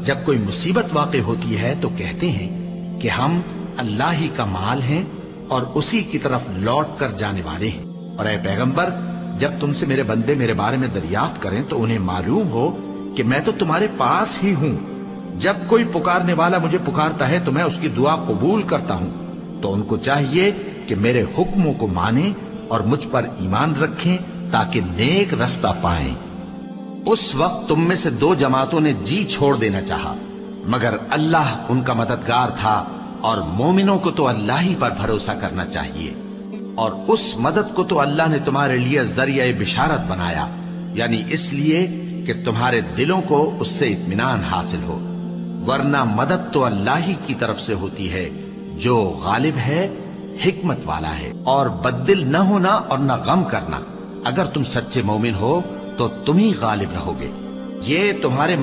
जब कोई मुसीबत वाक़ई होती है तो कहते हैं कि हम अल्लाह ही का माल हैं और उसी की तरफ लौट कर जाने वाले हैं। और ऐ पैगंबर, जब तुमसे मेरे बंदे मेरे बारे में दरियाफ्त करें तो उन्हें मालूम हो कि मैं तो तुम्हारे पास ही हूं। जब कोई पुकारने वाला मुझे पुकारता है तो मैं उसकी दुआ कबूल करता हूं। तो उनको चाहिए कि मेरे हुक्मों को माने और मुझ पर ईमान रखें ताकि नेक रास्ता पाएं। उस वक्त तुम में से दो जमातों ने जी छोड़ देना चाहा, मगर अल्लाह उनका मददगार था और मोमिनों को तो अल्लाह ही पर भरोसा करना चाहिए। और उस मदद को तो अल्लाह ने तुम्हारे लिए जरिया बिशारत बनाया, यानी इसलिए कि तुम्हारे दिलों को उससे इत्मीनान हासिल हो, वरना मदद तो अल्लाह ही की तरफ से होती है जो गालिब है, हिकमत वाला है। और बद्दिल न होना और न गम करना, अगर तुम सच्चे मोमिन हो तो तुम ही गालिब रहोगे। ये तुम्हारे